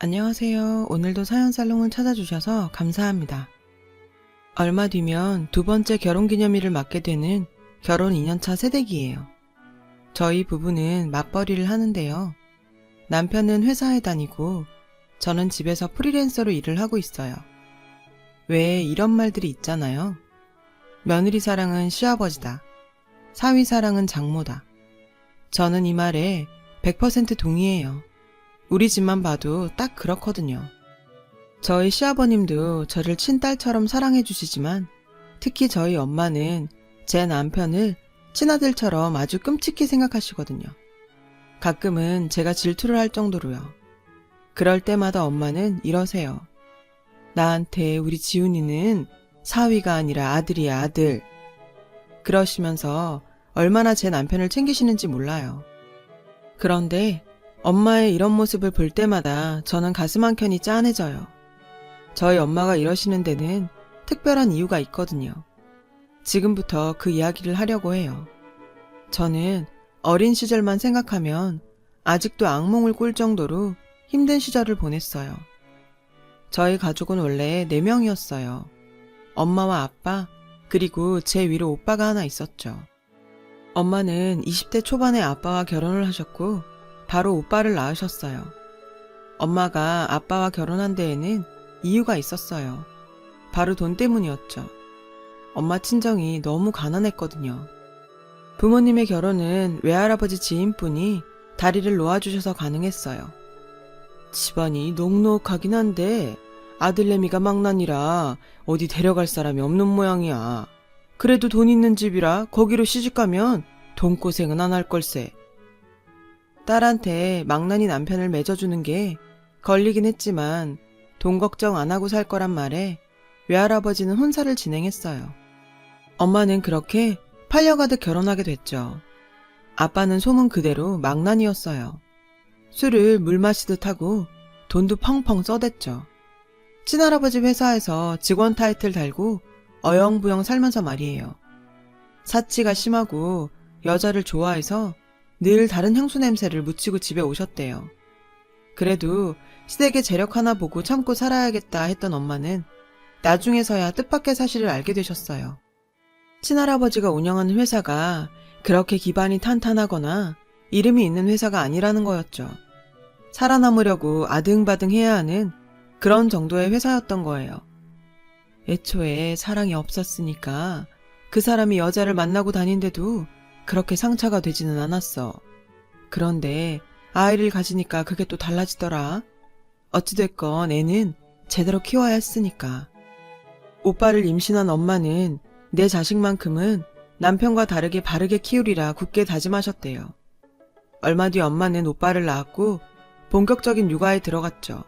안녕하세요. 오늘도 사연살롱을 찾아주셔서 감사합니다. 얼마 뒤면 두 번째 결혼기념일을 맞게 되는 결혼 2년차 새댁이에요. 저희 부부는 맞벌이를 하는데요. 남편은 회사에 다니고 저는 집에서 프리랜서로 일을 하고 있어요. 왜 이런 말들이 있잖아요. 며느리 사랑은 시아버지다. 사위 사랑은 장모다. 저는 이 말에 100% 동의해요. 우리 집만 봐도 딱 그렇거든요. 저희 시아버님도 저를 친딸처럼 사랑해 주시지만 특히 저희 엄마는 제 남편을 친아들처럼 아주 끔찍히 생각하시거든요. 가끔은 제가 질투를 할 정도로요. 그럴 때마다 엄마는 이러세요. 나한테 우리 지훈이는 사위가 아니라 아들이야, 아들. 그러시면서 얼마나 제 남편을 챙기시는지 몰라요. 그런데 엄마의 이런 모습을 볼 때마다 저는 가슴 한켠이 짠해져요. 저희 엄마가 이러시는 데는 특별한 이유가 있거든요. 지금부터 그 이야기를 하려고 해요. 저는 어린 시절만 생각하면 아직도 악몽을 꿀 정도로 힘든 시절을 보냈어요. 저희 가족은 원래 4명이었어요. 엄마와 아빠, 그리고 제 위로 오빠가 하나 있었죠. 엄마는 20대 초반에 아빠와 결혼을 하셨고 바로 오빠를 낳으셨어요. 엄마가 아빠와 결혼한 데에는 이유가 있었어요. 바로 돈 때문이었죠. 엄마 친정이 너무 가난했거든요. 부모님의 결혼은 외할아버지 지인분이 다리를 놓아주셔서 가능했어요. 집안이 녹록하긴 한데 아들내미가 망나니라 어디 데려갈 사람이 없는 모양이야. 그래도 돈 있는 집이라 거기로 시집가면 돈고생은 안 할 걸세. 딸한테 망나니 남편을 맺어주는 게 걸리긴 했지만 돈 걱정 안 하고 살 거란 말에 외할아버지는 혼사를 진행했어요. 엄마는 그렇게 팔려가듯 결혼하게 됐죠. 아빠는 소문 그대로 망나니였어요. 술을 물 마시듯 하고 돈도 펑펑 써댔죠. 친할아버지 회사에서 직원 타이틀 달고 어영부영 살면서 말이에요. 사치가 심하고 여자를 좋아해서 늘 다른 향수 냄새를 묻히고 집에 오셨대요. 그래도 시댁의 재력 하나 보고 참고 살아야겠다 했던 엄마는 나중에서야 뜻밖의 사실을 알게 되셨어요. 친할아버지가 운영하는 회사가 그렇게 기반이 탄탄하거나 이름이 있는 회사가 아니라는 거였죠. 살아남으려고 아등바등 해야 하는 그런 정도의 회사였던 거예요. 애초에 사랑이 없었으니까 그 사람이 여자를 만나고 다닌데도 그렇게 상처가 되지는 않았어. 그런데 아이를 가지니까 그게 또 달라지더라. 어찌됐건 애는 제대로 키워야 했으니까. 오빠를 임신한 엄마는 내 자식만큼은 남편과 다르게 바르게 키우리라 굳게 다짐하셨대요. 얼마 뒤 엄마는 오빠를 낳았고 본격적인 육아에 들어갔죠.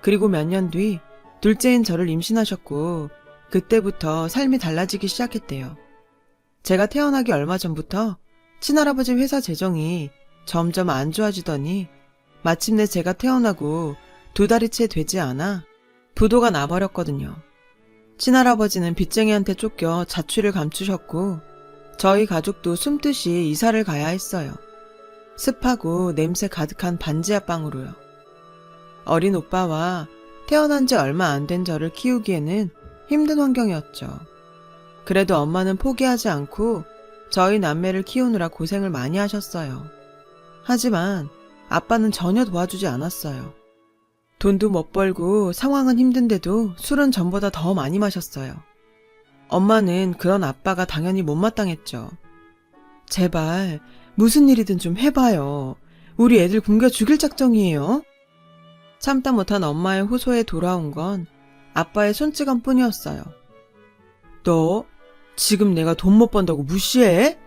그리고 몇 년 뒤 둘째인 저를 임신하셨고 그때부터 삶이 달라지기 시작했대요. 제가 태어나기 얼마 전부터 친할아버지 회사 재정이 점점 안 좋아지더니 마침내 제가 태어나고 2달이 채 되지 않아 부도가 나버렸거든요. 친할아버지는 빚쟁이한테 쫓겨 자취를 감추셨고 저희 가족도 숨듯이 이사를 가야 했어요. 습하고 냄새 가득한 반지하 방으로요. 어린 오빠와 태어난 지 얼마 안 된 저를 키우기에는 힘든 환경이었죠. 그래도 엄마는 포기하지 않고 저희 남매를 키우느라 고생을 많이 하셨어요. 하지만 아빠는 전혀 도와주지 않았어요. 돈도 못 벌고 상황은 힘든데도 술은 전보다 더 많이 마셨어요. 엄마는 그런 아빠가 당연히 못마땅했죠. 제발 무슨 일이든 좀 해봐요. 우리 애들 굶겨 죽일 작정이에요. 참다 못한 엄마의 호소에 돌아온 건 아빠의 손찌검 뿐이었어요. 너 지금 내가 돈 못 번다고 무시해?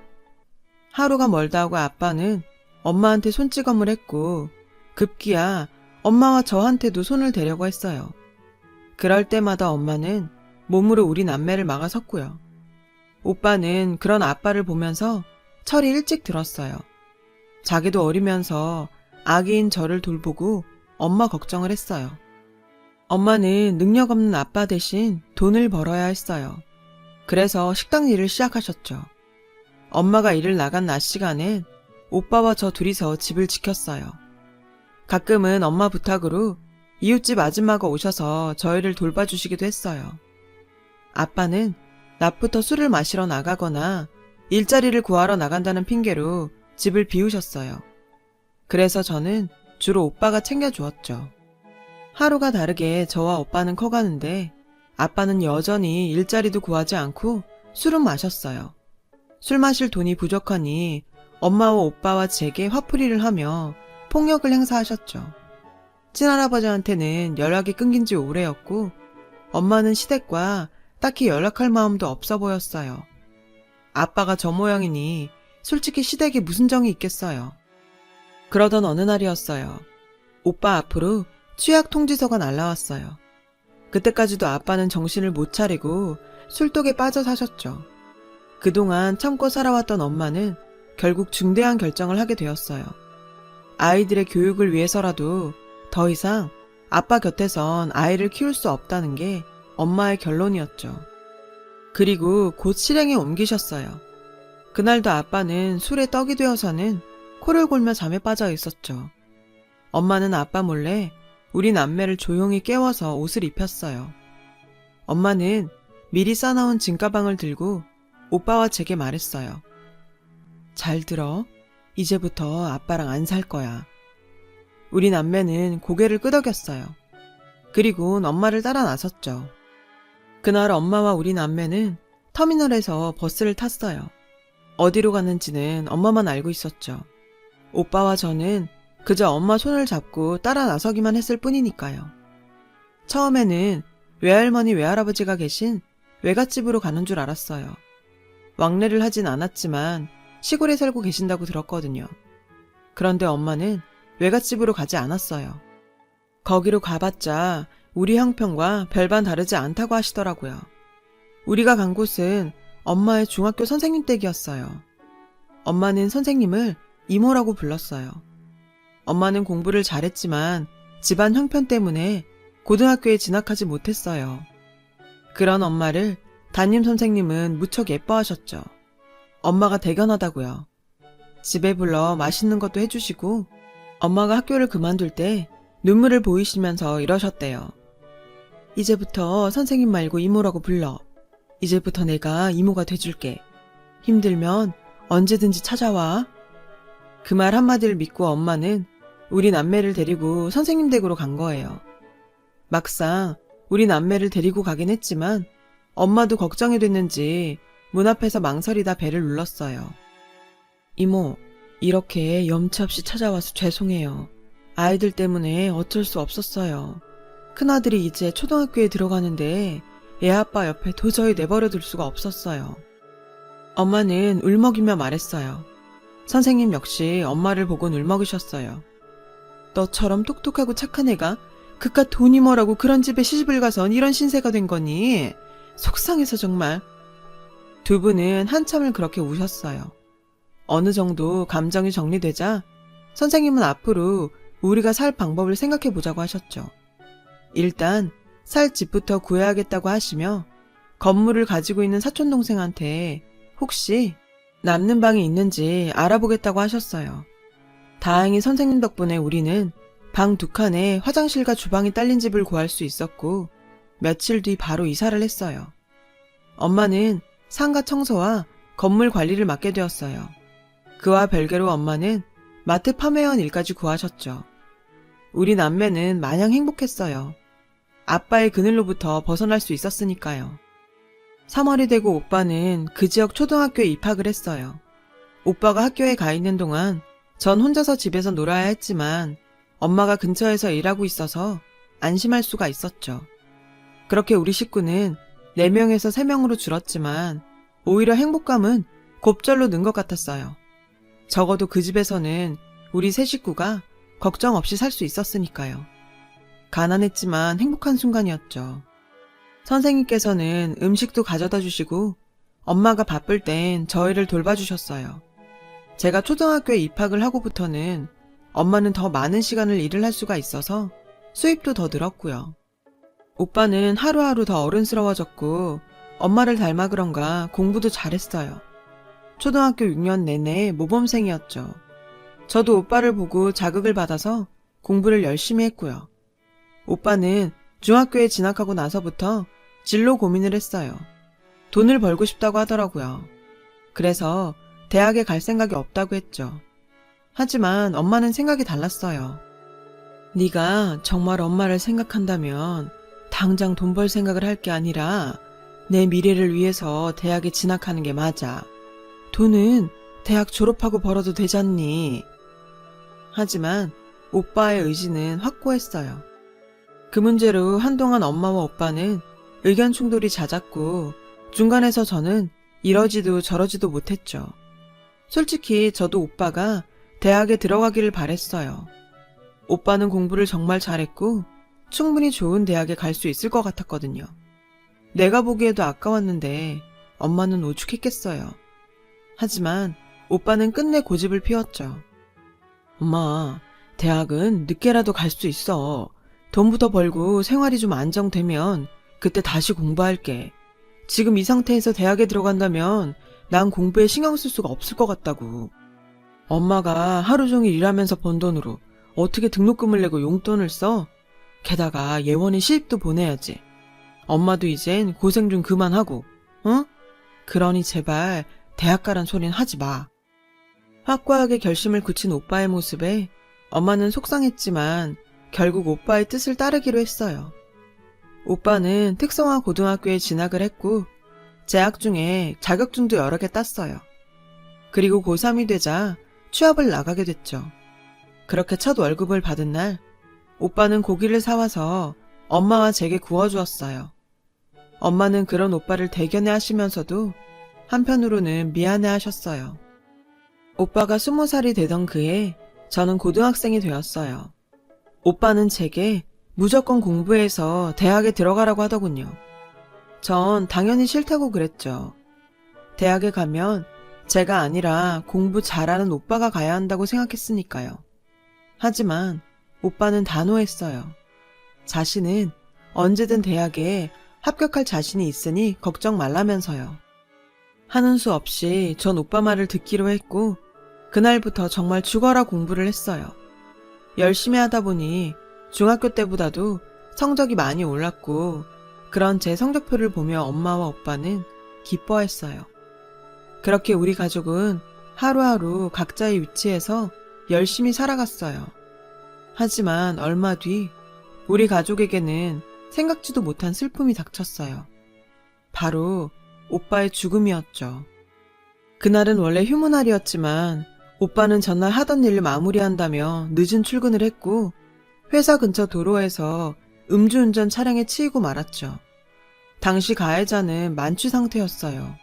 하루가 멀다 하고 아빠는 엄마한테 손찌검을 했고 급기야 엄마와 저한테도 손을 대려고 했어요. 그럴 때마다 엄마는 몸으로 우리 남매를 막아섰고요. 오빠는 그런 아빠를 보면서 철이 일찍 들었어요. 자기도 어리면서 아기인 저를 돌보고 엄마 걱정을 했어요. 엄마는 능력 없는 아빠 대신 돈을 벌어야 했어요. 그래서 식당 일을 시작하셨죠. 엄마가 일을 나간 낮 시간엔 오빠와 저 둘이서 집을 지켰어요. 가끔은 엄마 부탁으로 이웃집 아줌마가 오셔서 저희를 돌봐주시기도 했어요. 아빠는 낮부터 술을 마시러 나가거나 일자리를 구하러 나간다는 핑계로 집을 비우셨어요. 그래서 저는 주로 오빠가 챙겨주었죠. 하루가 다르게 저와 오빠는 커가는데 아빠는 여전히 일자리도 구하지 않고 술은 마셨어요. 술 마실 돈이 부족하니 엄마와 오빠와 제게 화풀이를 하며 폭력을 행사하셨죠. 친할아버지한테는 연락이 끊긴 지 오래였고 엄마는 시댁과 딱히 연락할 마음도 없어 보였어요. 아빠가 저 모양이니 솔직히 시댁에 무슨 정이 있겠어요. 그러던 어느 날이었어요. 오빠 앞으로 취약 통지서가 날라왔어요. 그때까지도 아빠는 정신을 못 차리고 술독에 빠져 사셨죠. 그동안 참고 살아왔던 엄마는 결국 중대한 결정을 하게 되었어요. 아이들의 교육을 위해서라도 더 이상 아빠 곁에선 아이를 키울 수 없다는 게 엄마의 결론이었죠. 그리고 곧 실행에 옮기셨어요. 그날도 아빠는 술에 떡이 되어서는 코를 골며 잠에 빠져 있었죠. 엄마는 아빠 몰래 우리 남매를 조용히 깨워서 옷을 입혔어요. 엄마는 미리 싸놓은 짐가방을 들고 오빠와 제게 말했어요. 잘 들어. 이제부터 아빠랑 안 살 거야. 우리 남매는 고개를 끄덕였어요. 그리곤 엄마를 따라 나섰죠. 그날 엄마와 우리 남매는 터미널에서 버스를 탔어요. 어디로 가는지는 엄마만 알고 있었죠. 오빠와 저는 그저 엄마 손을 잡고 따라 나서기만 했을 뿐이니까요. 처음에는 외할머니 외할아버지가 계신 외갓집으로 가는 줄 알았어요. 왕래를 하진 않았지만 시골에 살고 계신다고 들었거든요. 그런데 엄마는 외갓집으로 가지 않았어요. 거기로 가봤자 우리 형편과 별반 다르지 않다고 하시더라고요. 우리가 간 곳은 엄마의 중학교 선생님 댁이었어요. 엄마는 선생님을 이모라고 불렀어요. 엄마는 공부를 잘했지만 집안 형편 때문에 고등학교에 진학하지 못했어요. 그런 엄마를 담임 선생님은 무척 예뻐하셨죠. 엄마가 대견하다고요. 집에 불러 맛있는 것도 해주시고 엄마가 학교를 그만둘 때 눈물을 보이시면서 이러셨대요. 이제부터 선생님 말고 이모라고 불러. 이제부터 내가 이모가 돼줄게. 힘들면 언제든지 찾아와. 그 말 한마디를 믿고 엄마는 우리 남매를 데리고 선생님 댁으로 간 거예요. 막상 우리 남매를 데리고 가긴 했지만 엄마도 걱정이 됐는지 문 앞에서 망설이다 배를 눌렀어요. 이모, 이렇게 염치 없이 찾아와서 죄송해요. 아이들 때문에 어쩔 수 없었어요. 큰아들이 이제 초등학교에 들어가는데 애아빠 옆에 도저히 내버려둘 수가 없었어요. 엄마는 울먹이며 말했어요. 선생님 역시 엄마를 보곤 울먹이셨어요. 너처럼 똑똑하고 착한 애가 그깟 돈이 뭐라고 그런 집에 시집을 가선 이런 신세가 된 거니? 속상해서 정말. 두 분은 한참을 그렇게 우셨어요. 어느 정도 감정이 정리되자 선생님은 앞으로 우리가 살 방법을 생각해보자고 하셨죠. 일단 살 집부터 구해야겠다고 하시며 건물을 가지고 있는 사촌동생한테 혹시 남는 방이 있는지 알아보겠다고 하셨어요. 다행히 선생님 덕분에 우리는 방 2칸에 화장실과 주방이 딸린 집을 구할 수 있었고 며칠 뒤 바로 이사를 했어요. 엄마는 상가 청소와 건물 관리를 맡게 되었어요. 그와 별개로 엄마는 마트 판매원 일까지 구하셨죠. 우리 남매는 마냥 행복했어요. 아빠의 그늘로부터 벗어날 수 있었으니까요. 3월이 되고 오빠는 그 지역 초등학교에 입학을 했어요. 오빠가 학교에 가 있는 동안 전 혼자서 집에서 놀아야 했지만 엄마가 근처에서 일하고 있어서 안심할 수가 있었죠. 그렇게 우리 식구는 4명에서 3명으로 줄었지만 오히려 행복감은 곱절로 는 것 같았어요. 적어도 그 집에서는 우리 3 식구가 걱정 없이 살 수 있었으니까요. 가난했지만 행복한 순간이었죠. 선생님께서는 음식도 가져다 주시고 엄마가 바쁠 땐 저희를 돌봐주셨어요. 제가 초등학교에 입학을 하고부터는 엄마는 더 많은 시간을 일을 할 수가 있어서 수입도 더 늘었고요. 오빠는 하루하루 더 어른스러워졌고 엄마를 닮아 그런가 공부도 잘했어요. 초등학교 6년 내내 모범생이었죠. 저도 오빠를 보고 자극을 받아서 공부를 열심히 했고요. 오빠는 중학교에 진학하고 나서부터 진로 고민을 했어요. 돈을 벌고 싶다고 하더라고요. 그래서 대학에 갈 생각이 없다고 했죠. 하지만 엄마는 생각이 달랐어요. 네가 정말 엄마를 생각한다면 당장 돈 벌 생각을 할 게 아니라 내 미래를 위해서 대학에 진학하는 게 맞아. 돈은 대학 졸업하고 벌어도 되잖니. 하지만 오빠의 의지는 확고했어요. 그 문제로 한동안 엄마와 오빠는 의견 충돌이 잦았고 중간에서 저는 이러지도 저러지도 못했죠. 솔직히 저도 오빠가 대학에 들어가기를 바랬어요. 오빠는 공부를 정말 잘했고 충분히 좋은 대학에 갈 수 있을 것 같았거든요. 내가 보기에도 아까웠는데 엄마는 오죽했겠어요. 하지만 오빠는 끝내 고집을 피웠죠. 엄마, 대학은 늦게라도 갈 수 있어. 돈부터 벌고 생활이 좀 안정되면 그때 다시 공부할게. 지금 이 상태에서 대학에 들어간다면 난 공부에 신경 쓸 수가 없을 것 같다고. 엄마가 하루 종일 일하면서 번 돈으로 어떻게 등록금을 내고 용돈을 써? 게다가 예원이 시집도 보내야지. 엄마도 이젠 고생 좀 그만하고, 응? 그러니 제발 대학 가란 소린 하지 마. 확고하게 결심을 굳힌 오빠의 모습에 엄마는 속상했지만 결국 오빠의 뜻을 따르기로 했어요. 오빠는 특성화 고등학교에 진학을 했고 재학 중에 자격증도 여러 개 땄어요. 그리고 고3이 되자 취업을 나가게 됐죠. 그렇게 첫 월급을 받은 날 오빠는 고기를 사와서 엄마와 제게 구워주었어요. 엄마는 그런 오빠를 대견해 하시면서도 한편으로는 미안해 하셨어요. 오빠가 20살이 되던 그해 저는 고등학생이 되었어요. 오빠는 제게 무조건 공부해서 대학에 들어가라고 하더군요. 전 당연히 싫다고 그랬죠. 대학에 가면 제가 아니라 공부 잘하는 오빠가 가야 한다고 생각했으니까요. 하지만 오빠는 단호했어요. 자신은 언제든 대학에 합격할 자신이 있으니 걱정 말라면서요. 하는 수 없이 전 오빠 말을 듣기로 했고 그날부터 정말 죽어라 공부를 했어요. 열심히 하다 보니 중학교 때보다도 성적이 많이 올랐고 그런 제 성적표를 보며 엄마와 오빠는 기뻐했어요. 그렇게 우리 가족은 하루하루 각자의 위치에서 열심히 살아갔어요. 하지만 얼마 뒤 우리 가족에게는 생각지도 못한 슬픔이 닥쳤어요. 바로 오빠의 죽음이었죠. 그날은 원래 휴무날이었지만 오빠는 전날 하던 일을 마무리한다며 늦은 출근을 했고 회사 근처 도로에서 음주운전 차량에 치이고 말았죠. 당시 가해자는 만취 상태였어요.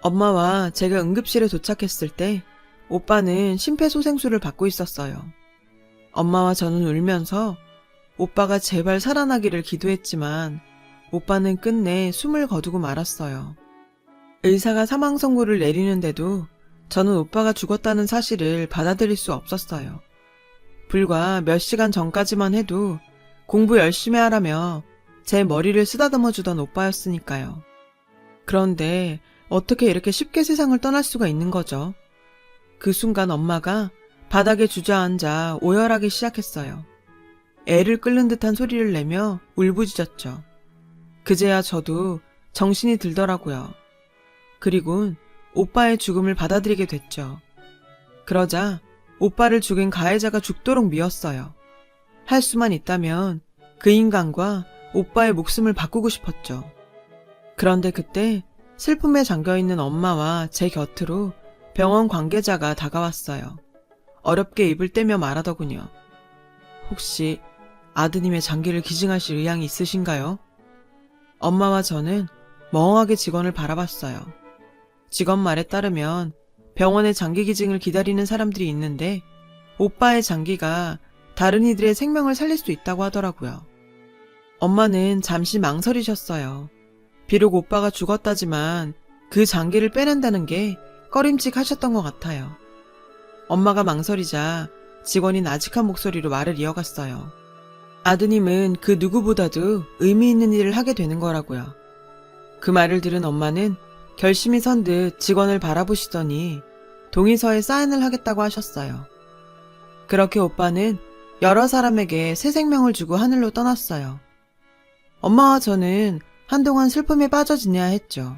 엄마와 제가 응급실에 도착했을 때 오빠는 심폐소생술을 받고 있었어요. 엄마와 저는 울면서 오빠가 제발 살아나기를 기도했지만 오빠는 끝내 숨을 거두고 말았어요. 의사가 사망 선고를 내리는데도 저는 오빠가 죽었다는 사실을 받아들일 수 없었어요. 불과 몇 시간 전까지만 해도 공부 열심히 하라며 제 머리를 쓰다듬어 주던 오빠였으니까요. 그런데 어떻게 이렇게 쉽게 세상을 떠날 수가 있는 거죠? 그 순간 엄마가 바닥에 주저앉아 오열하기 시작했어요. 애를 끓는 듯한 소리를 내며 울부짖었죠. 그제야 저도 정신이 들더라고요. 그리곤 오빠의 죽음을 받아들이게 됐죠. 그러자 오빠를 죽인 가해자가 죽도록 미웠어요. 할 수만 있다면 그 인간과 오빠의 목숨을 바꾸고 싶었죠. 그런데 그때 슬픔에 잠겨있는 엄마와 제 곁으로 병원 관계자가 다가왔어요. 어렵게 입을 떼며 말하더군요. 혹시 아드님의 장기를 기증하실 의향이 있으신가요? 엄마와 저는 멍하게 직원을 바라봤어요. 직원 말에 따르면 병원에 장기 기증을 기다리는 사람들이 있는데 오빠의 장기가 다른 이들의 생명을 살릴 수 있다고 하더라고요. 엄마는 잠시 망설이셨어요. 비록 오빠가 죽었다지만 그 장기를 빼낸다는 게 꺼림칙하셨던 것 같아요. 엄마가 망설이자 직원이 나직한 목소리로 말을 이어갔어요. 아드님은 그 누구보다도 의미 있는 일을 하게 되는 거라고요. 그 말을 들은 엄마는 결심이 선 듯 직원을 바라보시더니 동의서에 사인을 하겠다고 하셨어요. 그렇게 오빠는 여러 사람에게 새 생명을 주고 하늘로 떠났어요. 엄마와 저는 한동안 슬픔에 빠져 지내야 했죠.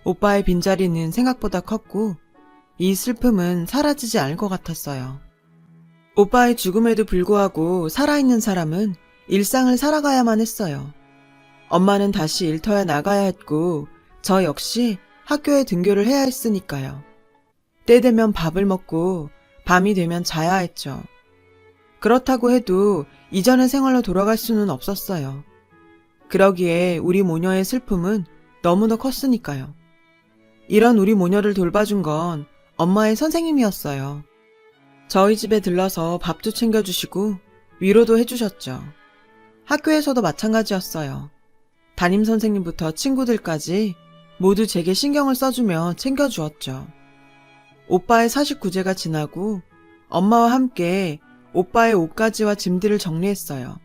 오빠의 빈자리는 생각보다 컸고 이 슬픔은 사라지지 않을 것 같았어요. 오빠의 죽음에도 불구하고 살아있는 사람은 일상을 살아가야만 했어요. 엄마는 다시 일터에 나가야 했고 저 역시 학교에 등교를 해야 했으니까요. 때 되면 밥을 먹고 밤이 되면 자야 했죠. 그렇다고 해도 이전의 생활로 돌아갈 수는 없었어요. 그러기에 우리 모녀의 슬픔은 너무도 컸으니까요. 이런 우리 모녀를 돌봐준 건 엄마의 선생님이었어요. 저희 집에 들러서 밥도 챙겨주시고 위로도 해주셨죠. 학교에서도 마찬가지였어요. 담임 선생님부터 친구들까지 모두 제게 신경을 써주며 챙겨주었죠. 오빠의 49제가 지나고 엄마와 함께 오빠의 옷가지와 짐들을 정리했어요.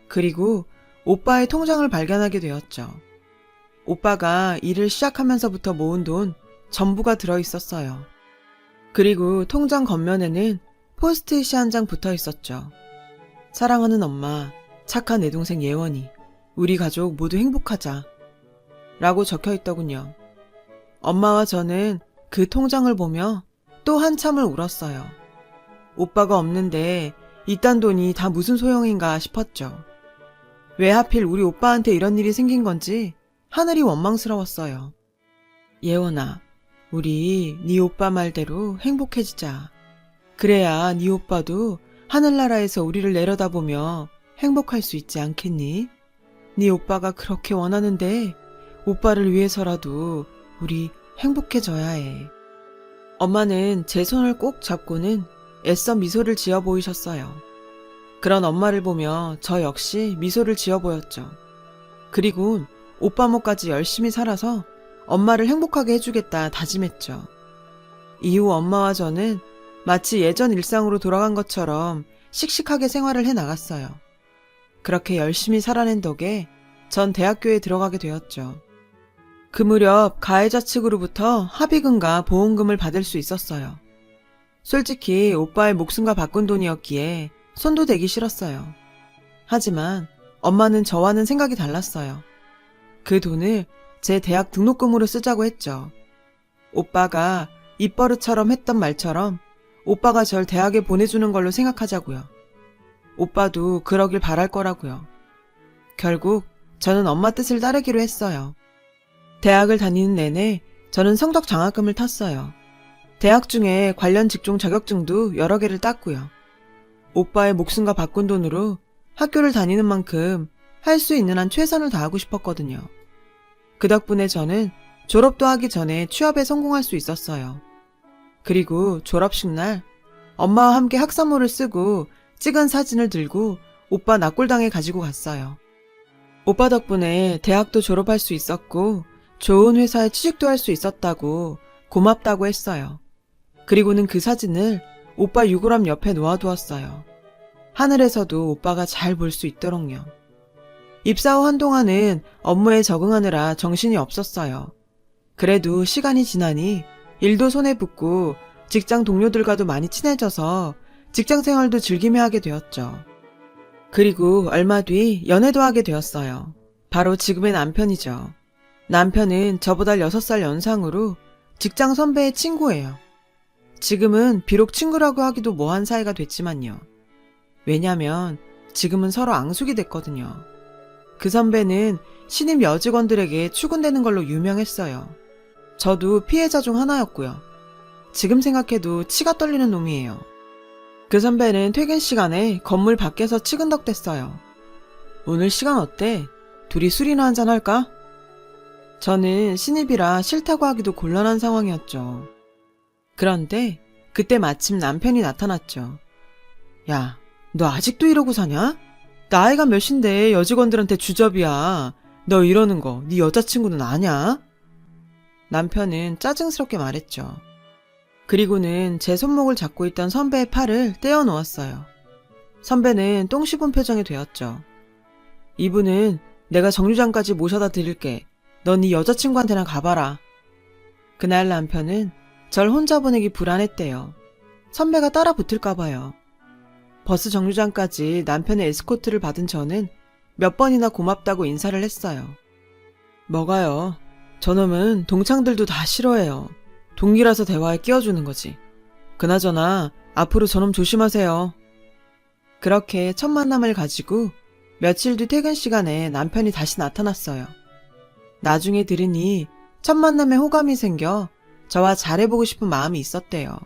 그리고 오빠의 통장을 발견하게 되었죠. 오빠가 일을 시작하면서부터 모은 돈 전부가 들어있었어요. 그리고 통장 겉면에는 포스트잇이 한 장 붙어 있었죠. 사랑하는 엄마, 착한 내 동생 예원이, 우리 가족 모두 행복하자 라고 적혀 있더군요. 엄마와 저는 그 통장을 보며 또 한참을 울었어요. 오빠가 없는데 이딴 돈이 다 무슨 소용인가 싶었죠. 왜 하필 우리 오빠한테 이런 일이 생긴 건지 하늘이 원망스러웠어요. 예원아, 우리 네 오빠 말대로 행복해지자. 그래야 네 오빠도 하늘나라에서 우리를 내려다보며 행복할 수 있지 않겠니? 네 오빠가 그렇게 원하는데 오빠를 위해서라도 우리 행복해져야 해. 엄마는 제 손을 꼭 잡고는 애써 미소를 지어 보이셨어요. 그런 엄마를 보며 저 역시 미소를 지어 보였죠. 그리고 오빠 몫까지 열심히 살아서 엄마를 행복하게 해주겠다 다짐했죠. 이후 엄마와 저는 마치 예전 일상으로 돌아간 것처럼 씩씩하게 생활을 해나갔어요. 그렇게 열심히 살아낸 덕에 전 대학교에 들어가게 되었죠. 그 무렵 가해자 측으로부터 합의금과 보험금을 받을 수 있었어요. 솔직히 오빠의 목숨과 바꾼 돈이었기에 손도 대기 싫었어요. 하지만 엄마는 저와는 생각이 달랐어요. 그 돈을 제 대학 등록금으로 쓰자고 했죠. 오빠가 입버릇처럼 했던 말처럼 오빠가 절 대학에 보내주는 걸로 생각하자고요. 오빠도 그러길 바랄 거라고요. 결국 저는 엄마 뜻을 따르기로 했어요. 대학을 다니는 내내 저는 성적 장학금을 탔어요. 대학 중에 관련 직종 자격증도 여러 개를 땄고요. 오빠의 목숨과 바꾼 돈으로 학교를 다니는 만큼 할 수 있는 한 최선을 다하고 싶었거든요. 그 덕분에 저는 졸업도 하기 전에 취업에 성공할 수 있었어요. 그리고 졸업식 날 엄마와 함께 학사모를 쓰고 찍은 사진을 들고 오빠 낙골당에 가지고 갔어요. 오빠 덕분에 대학도 졸업할 수 있었고 좋은 회사에 취직도 할 수 있었다고 고맙다고 했어요. 그리고는 그 사진을 오빠 유골함 옆에 놓아두었어요. 하늘에서도 오빠가 잘 볼 수 있도록요. 입사 후 한동안은 업무에 적응하느라 정신이 없었어요. 그래도 시간이 지나니 일도 손에 붙고 직장 동료들과도 많이 친해져서 직장 생활도 즐기며 하게 되었죠. 그리고 얼마 뒤 연애도 하게 되었어요. 바로 지금의 남편이죠. 남편은 저보다 6살 연상으로 직장 선배의 친구예요. 지금은 비록 친구라고 하기도 뭐한 사이가 됐지만요. 왜냐면 지금은 서로 앙숙이 됐거든요. 그 선배는 신입 여직원들에게 추근되는 걸로 유명했어요. 저도 피해자 중 하나였고요. 지금 생각해도 치가 떨리는 놈이에요. 그 선배는 퇴근 시간에 건물 밖에서 치근덕댔어요. 오늘 시간 어때? 둘이 술이나 한잔 할까? 저는 신입이라 싫다고 하기도 곤란한 상황이었죠. 그런데 그때 마침 남편이 나타났죠. 야, 너 아직도 이러고 사냐? 나이가 몇인데 여직원들한테 주접이야. 너 이러는 거 네 여자친구는 아냐? 남편은 짜증스럽게 말했죠. 그리고는 제 손목을 잡고 있던 선배의 팔을 떼어 놓았어요. 선배는 똥 씹은 표정이 되었죠. 이분은 내가 정류장까지 모셔다 드릴게. 넌 네 여자친구한테나 가봐라. 그날 남편은 절 혼자 보내기 불안했대요. 선배가 따라 붙을까 봐요. 버스 정류장까지 남편의 에스코트를 받은 저는 몇 번이나 고맙다고 인사를 했어요. 뭐가요? 저놈은 동창들도 다 싫어해요. 동기라서 대화에 끼워주는 거지. 그나저나 앞으로 저놈 조심하세요. 그렇게 첫 만남을 가지고 며칠 뒤 퇴근 시간에 남편이 다시 나타났어요. 나중에 들으니 첫 만남에 호감이 생겨 저와 잘해보고 싶은 마음이 있었대요.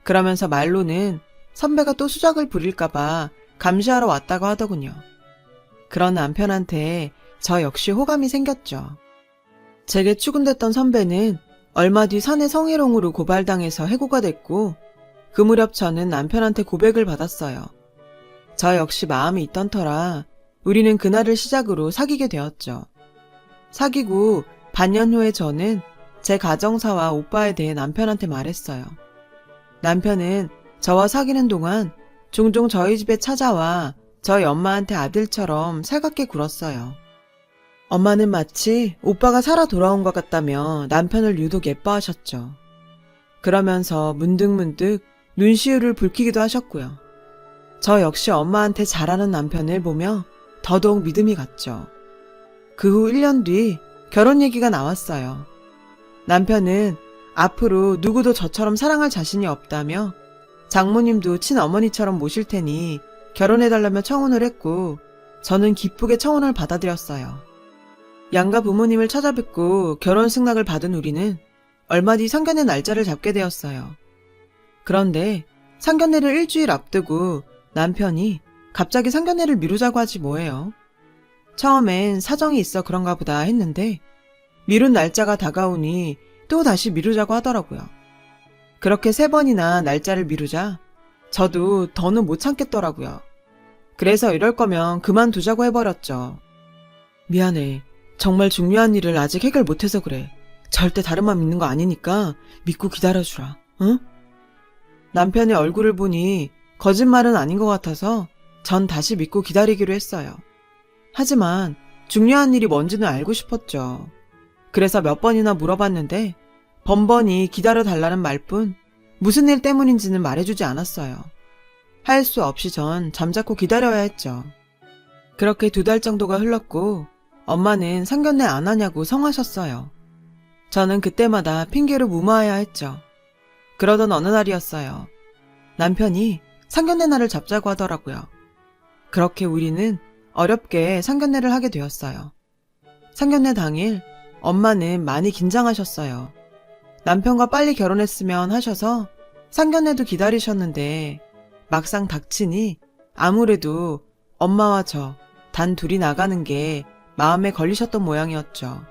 그러면서 말로는 선배가 또 수작을 부릴까봐 감시하러 왔다고 하더군요. 그런 남편한테 저 역시 호감이 생겼죠. 제게 추근댔던 선배는 얼마 뒤 사내 성희롱으로 고발당해서 해고가 됐고 그 무렵 저는 남편한테 고백을 받았어요. 저 역시 마음이 있던 터라 우리는 그날을 시작으로 사귀게 되었죠. 사귀고 반년 후에 저는 제 가정사와 오빠에 대해 남편한테 말했어요. 남편은 저와 사귀는 동안 종종 저희 집에 찾아와 저희 엄마한테 아들처럼 살갑게 굴었어요. 엄마는 마치 오빠가 살아 돌아온 것 같다며 남편을 유독 예뻐하셨죠. 그러면서 문득문득 눈시울을 붉히기도 하셨고요. 저 역시 엄마한테 잘하는 남편을 보며 더더욱 믿음이 갔죠. 그 후 1년 뒤 결혼 얘기가 나왔어요. 남편은 앞으로 누구도 저처럼 사랑할 자신이 없다며 장모님도 친어머니처럼 모실 테니 결혼해달라며 청혼을 했고 저는 기쁘게 청혼을 받아들였어요. 양가 부모님을 찾아뵙고 결혼 승낙을 받은 우리는 얼마 뒤 상견례 날짜를 잡게 되었어요. 그런데 상견례를 일주일 앞두고 남편이 갑자기 상견례를 미루자고 하지 뭐예요. 처음엔 사정이 있어 그런가 보다 했는데 미룬 날짜가 다가오니 또 다시 미루자고 하더라고요. 그렇게 3번이나 날짜를 미루자 저도 더는 못 참겠더라고요. 그래서 이럴 거면 그만두자고 해버렸죠. 미안해. 정말 중요한 일을 아직 해결 못해서 그래. 절대 다른 맘 있는 거 아니니까 믿고 기다려주라. 응? 남편의 얼굴을 보니 거짓말은 아닌 것 같아서 전 다시 믿고 기다리기로 했어요. 하지만 중요한 일이 뭔지는 알고 싶었죠. 그래서 몇 번이나 물어봤는데 번번이 기다려달라는 말뿐 무슨 일 때문인지는 말해주지 않았어요. 할 수 없이 전 잠자코 기다려야 했죠. 그렇게 2달 정도가 흘렀고 엄마는 상견례 안 하냐고 성하셨어요. 저는 그때마다 핑계로 무마해야 했죠. 그러던 어느 날이었어요. 남편이 상견례 날을 잡자고 하더라고요. 그렇게 우리는 어렵게 상견례를 하게 되었어요. 상견례 당일 엄마는 많이 긴장하셨어요. 남편과 빨리 결혼했으면 하셔서 상견례도 기다리셨는데 막상 닥치니 아무래도 엄마와 저 단 둘이 나가는 게 마음에 걸리셨던 모양이었죠.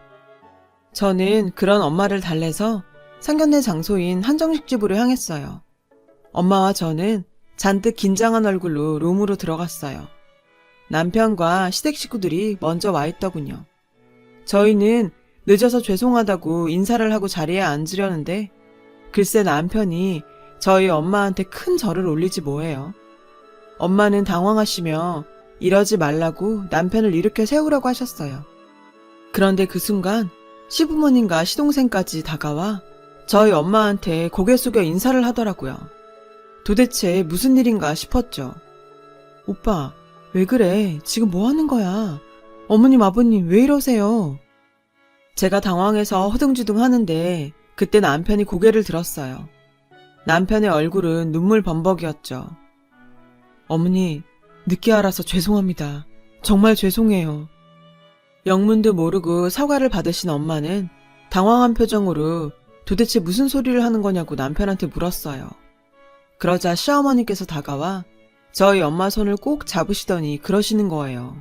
저는 그런 엄마를 달래서 상견례 장소인 한정식집으로 향했어요. 엄마와 저는 잔뜩 긴장한 얼굴로 룸으로 들어갔어요. 남편과 시댁 식구들이 먼저 와 있더군요. 저희는 늦어서 죄송하다고 인사를 하고 자리에 앉으려는데 글쎄 남편이 저희 엄마한테 큰 절을 올리지 뭐예요. 엄마는 당황하시며 이러지 말라고 남편을 일으켜 세우라고 하셨어요. 그런데 그 순간 시부모님과 시동생까지 다가와 저희 엄마한테 고개 숙여 인사를 하더라고요. 도대체 무슨 일인가 싶었죠. 오빠, 왜 그래? 지금 뭐 하는 거야? 어머님, 아버님 왜 이러세요? 제가 당황해서 허둥지둥 하는데 그때 남편이 고개를 들었어요. 남편의 얼굴은 눈물 범벅이었죠. 어머니, 늦게 알아서 죄송합니다. 정말 죄송해요. 영문도 모르고 사과를 받으신 엄마는 당황한 표정으로 도대체 무슨 소리를 하는 거냐고 남편한테 물었어요. 그러자 시어머니께서 다가와 저희 엄마 손을 꼭 잡으시더니 그러시는 거예요.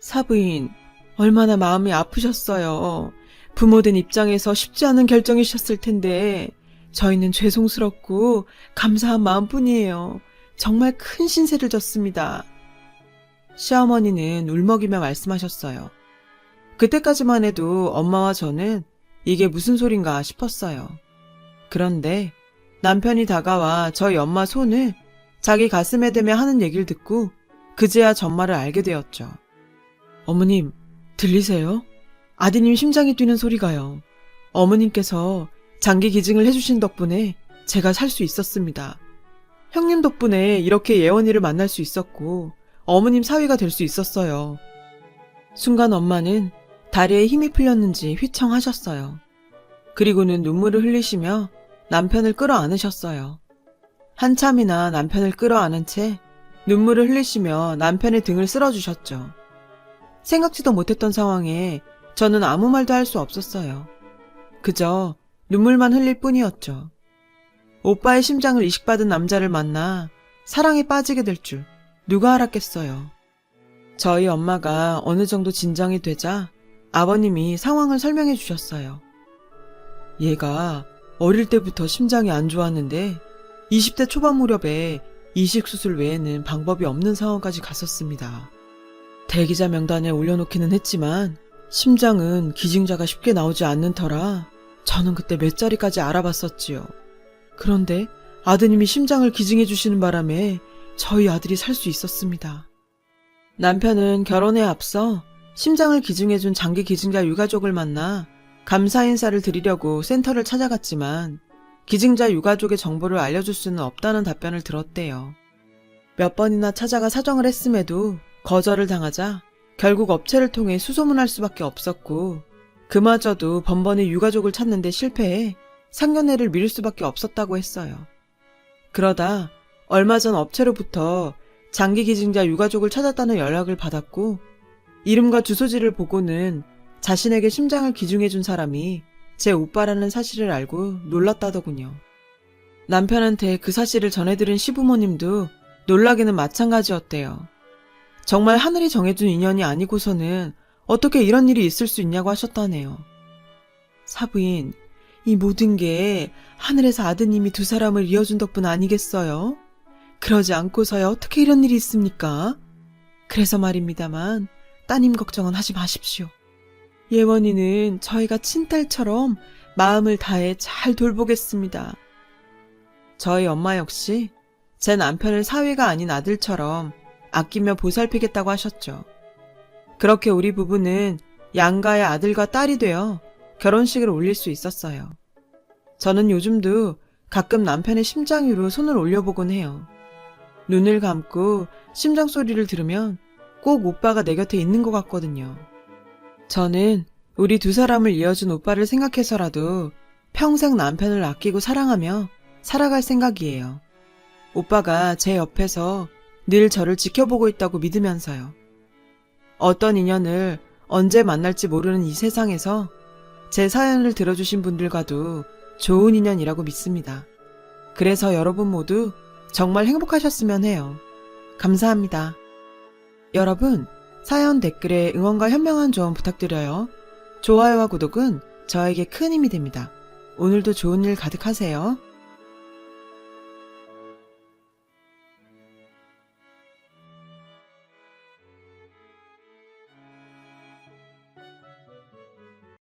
사부인, 얼마나 마음이 아프셨어요. 부모된 입장에서 쉽지 않은 결정이셨을 텐데 저희는 죄송스럽고 감사한 마음뿐이에요. 정말 큰 신세를 졌습니다. 시어머니는 울먹이며 말씀하셨어요. 그때까지만 해도 엄마와 저는 이게 무슨 소린가 싶었어요. 그런데 남편이 다가와 저희 엄마 손을 자기 가슴에 대며 하는 얘기를 듣고 그제야 전말을 알게 되었죠. 어머님, 들리세요? 아드님 심장이 뛰는 소리가요. 어머님께서 장기 기증을 해주신 덕분에 제가 살 수 있었습니다. 형님 덕분에 이렇게 예원이를 만날 수 있었고 어머님 사위가 될 수 있었어요. 순간 엄마는 다리에 힘이 풀렸는지 휘청하셨어요. 그리고는 눈물을 흘리시며 남편을 끌어안으셨어요. 한참이나 남편을 끌어안은 채 눈물을 흘리시며 남편의 등을 쓸어주셨죠. 생각지도 못했던 상황에 저는 아무 말도 할 수 없었어요. 그저 눈물만 흘릴 뿐이었죠. 오빠의 심장을 이식받은 남자를 만나 사랑에 빠지게 될 줄 누가 알았겠어요. 저희 엄마가 어느 정도 진정이 되자 아버님이 상황을 설명해 주셨어요. 얘가 어릴 때부터 심장이 안 좋았는데 20대 초반 무렵에 이식수술 외에는 방법이 없는 상황까지 갔었습니다. 대기자 명단에 올려놓기는 했지만 심장은 기증자가 쉽게 나오지 않는 터라 저는 그때 몇 자리까지 알아봤었지요. 그런데 아드님이 심장을 기증해 주시는 바람에 저희 아들이 살 수 있었습니다. 남편은 결혼에 앞서 심장을 기증해준 장기 기증자 유가족을 만나 감사 인사를 드리려고 센터를 찾아갔지만 기증자 유가족의 정보를 알려줄 수는 없다는 답변을 들었대요. 몇 번이나 찾아가 사정을 했음에도 거절을 당하자 결국 업체를 통해 수소문할 수밖에 없었고 그마저도 번번이 유가족을 찾는데 실패해 상견례를 미룰 수밖에 없었다고 했어요. 그러다 얼마 전 업체로부터 장기 기증자 유가족을 찾았다는 연락을 받았고 이름과 주소지를 보고는 자신에게 심장을 기증해준 사람이 제 오빠라는 사실을 알고 놀랐다더군요. 남편한테 그 사실을 전해들은 시부모님도 놀라기는 마찬가지였대요. 정말 하늘이 정해준 인연이 아니고서는 어떻게 이런 일이 있을 수 있냐고 하셨다네요. 사부인, 이 모든 게 하늘에서 아드님이 두 사람을 이어준 덕분 아니겠어요? 그러지 않고서야 어떻게 이런 일이 있습니까? 그래서 말입니다만 따님 걱정은 하지 마십시오. 예원이는 저희가 친딸처럼 마음을 다해 잘 돌보겠습니다. 저희 엄마 역시 제 남편을 사위가 아닌 아들처럼 아끼며 보살피겠다고 하셨죠. 그렇게 우리 부부는 양가의 아들과 딸이 되어 결혼식을 올릴 수 있었어요. 저는 요즘도 가끔 남편의 심장 위로 손을 올려보곤 해요. 눈을 감고 심장 소리를 들으면 꼭 오빠가 내 곁에 있는 것 같거든요. 저는 우리 두 사람을 이어준 오빠를 생각해서라도 평생 남편을 아끼고 사랑하며 살아갈 생각이에요. 오빠가 제 옆에서 늘 저를 지켜보고 있다고 믿으면서요. 어떤 인연을 언제 만날지 모르는 이 세상에서 제 사연을 들어주신 분들과도 좋은 인연이라고 믿습니다. 그래서 여러분 모두 정말 행복하셨으면 해요. 감사합니다. 여러분, 사연 댓글에 응원과 현명한 조언 부탁드려요. 좋아요와 구독은 저에게 큰 힘이 됩니다. 오늘도 좋은 일 가득하세요.